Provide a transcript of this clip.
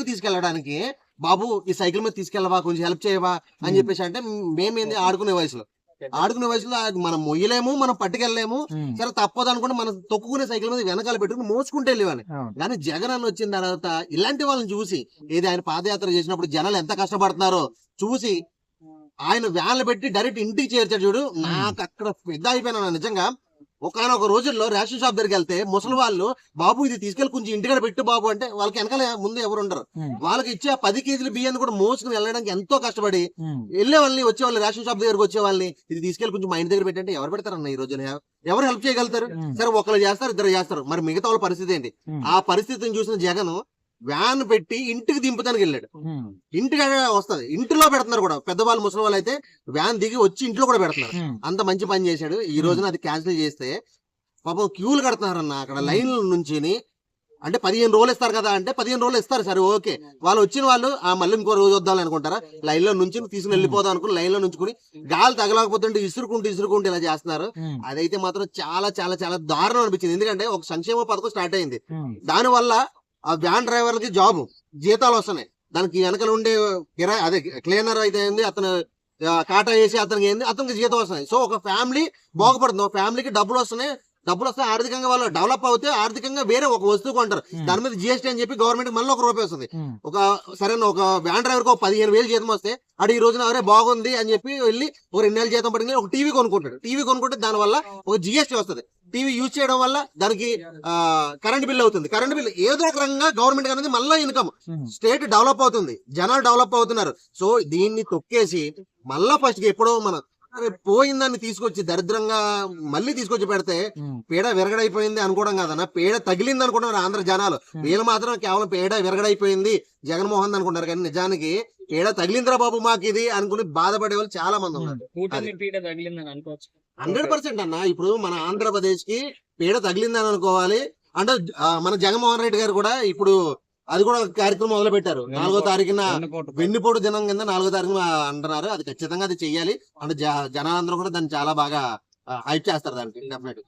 ఇంటికి తీసుకెళ్ళడానికి బాబు ఈ సైకిల్ మీద తీసుకెళ్ళవా, కొంచెం హెల్ప్ చేయవా అని చెప్పేసి అంటే మేమేంది ఆడుకునే వయసులో మనం మొయ్యలేము, మనం పట్టుకెళ్ళలేము, సరే తప్పదు అనుకుంటే మనం తొక్కుకునే సైకిల్ మీద వెనకాల పెట్టుకుని మోసుకుంటే వెళ్ళేవాని. కానీ జగన్ అన్న వచ్చిన తర్వాత ఇలాంటి వాళ్ళని చూసి, ఏది ఆయన పాదయాత్ర చేసినప్పుడు జనాలు ఎంత కష్టపడుతున్నారో చూసి ఆయన వ్యాన్లు పెట్టి డైరెక్ట్ ఇంటికి చేర్చాడు చూడు. నాకు అక్కడ పెద్ద అయిపోయినా నిజంగా. ఒకనొక రోజుల్లో రేషన్ షాప్ దగ్గరికి వెళ్తే ముసలి వాళ్ళు, బాబు ఇది తీసుకెళ్లి కొంచెం ఇంటికాడ పెట్టు బాబు అంటే వాళ్ళకి వెనకాల ముందు ఎవరు ఉండరు. వాళ్ళకి ఇచ్చే 10 కేజీల బియ్యాన్ని కూడా మోసుకుని వెళ్ళడానికి ఎంతో కష్టపడి వెళ్లే వాళ్ళని, వచ్చేవాళ్ళు రేషన్ షాప్ దగ్గరకు వచ్చే వాళ్ళని ఇది తీసుకెళ్లి కొంచెం మా ఇంటి దగ్గర పెట్టంటే ఎవరు పెడతారన్న? ఈ రోజున ఎవరు హెల్ప్ చేయగలుగుతారు? సరే ఒకళ్ళు చేస్తారు, ఇద్దరు చేస్తారు, మరి మిగతా వాళ్ళ పరిస్థితి ఏంటి? ఆ పరిస్థితిని చూసిన జగన్ వ్యాన్ పెట్టి ఇంటికి దింపుతానికి వెళ్ళాడు. ఇంటికి వస్తుంది, ఇంటిలో పెడుతున్నారు కూడా. పెద్దవాళ్ళు ముసలి వాళ్ళు అయితే వ్యాన్ దిగి వచ్చి ఇంట్లో కూడా పెడుతున్నారు. అంత మంచి పని చేశాడు. ఈ రోజున అది క్యాన్సిల్ చేస్తే పాపం క్యూలు కడుతున్నారన్న అక్కడ లైన్ నుంచి. అంటే 15 రోజులు ఇస్తారు కదా అంటే 15 రోజులు ఇస్తారు, సరే ఓకే. వాళ్ళు వచ్చిన వాళ్ళు మళ్ళీ ఇంకో రోజు వద్దాం అనుకుంటారా? లైన్ లో నుంచి తీసుకుని వెళ్ళిపోదాం అనుకుని లైన్ లో నుంచుకుని గాలి తగలకపోతుంటే ఇసురుకుంటూ ఇలా చేస్తున్నారు. అదైతే మాత్రం చాలా చాలా చాలా దారుణం అనిపించింది. ఎందుకంటే ఒక సంక్షేమ పథకం స్టార్ట్ అయింది, దాని వల్ల ఆ వ్యాన్ డ్రైవర్లకి జాబ్ జీతాలు వస్తున్నాయి, దానికి వెనకలు ఉండే కిరాయి అదే క్లీనర్ అయితే ఏంది, అతను కాటా వేసి అతనికి ఏంది, అతనికి జీతం వస్తున్నాయి. సో ఒక ఫ్యామిలీ బాగుపడుతుంది, ఒక ఫ్యామిలీకి డబ్బులు వస్తున్నాయి ఆర్థికంగా వాళ్ళు డెవలప్ అవుతే ఆర్థికంగా వేరే ఒక వస్తువు కొంటారు. దాని మీద జిఎస్టీ అని చెప్పి గవర్నమెంట్ మళ్ళీ ₹1 వస్తుంది. ఒక సరైన ఒక వ్యాన్ డ్రైవర్ కు 15,000 జీతం వస్తే అటు ఈ రోజున అరే బాగుంది అని చెప్పి వెళ్ళి ఒక 2 నెలల జీతం పడింది ఒక టీవీ కొనుక్కుంటాడు. టీవీ కొనుక్కుంటే దాని వల్ల ఒక జిఎస్టీ వస్తుంది. టీవీ యూజ్ చేయడం వల్ల దానికి కరెంట్ బిల్ అవుతుంది. కరెంట్ బిల్ ఏదో ఒక రకంగా గవర్నమెంట్ అనేది మళ్ళీ ఇన్కమ్, స్టేట్ డెవలప్ అవుతుంది, జనాలు డెవలప్ అవుతున్నారు. సో దీన్ని తొక్కేసి మళ్ళా ఫస్ట్ ఎప్పుడో మనం పోయిందాన్ని తీసుకొచ్చి దరిద్రంగా మళ్ళీ తీసుకొచ్చి పెడితే పేడ విరగడైపోయింది అనుకోవడం కాదన్న, పేడ తగిలింది అనుకుంటున్నారు ఆంధ్ర జనాలు. వీళ్ళు మాత్రం కేవలం పేడ విరగడైపోయింది జగన్మోహన్ అనుకుంటారు, కానీ నిజానికి పేడ తగిలిందిరా బాబు మాకు ఇది అనుకుని బాధపడే వాళ్ళు చాలా మంది ఉన్నారు. 100% అన్న. ఇప్పుడు మన ఆంధ్రప్రదేశ్ కి పేడ తగిలిందని అనుకోవాలి. అంటే మన జగన్మోహన్ రెడ్డి గారు కూడా ఇప్పుడు అది కూడా కార్యక్రమం మొదలు పెట్టారు. 4వ తారీఖున వెన్నుపోటు దినం కింద 4వ తారీఖున అంటున్నారు. అది ఖచ్చితంగా అది చెయ్యాలి. అంటే జనాలందరూ కూడా దాన్ని చాలా బాగా హైప్ చేస్తారు దానికి డెఫినెట్.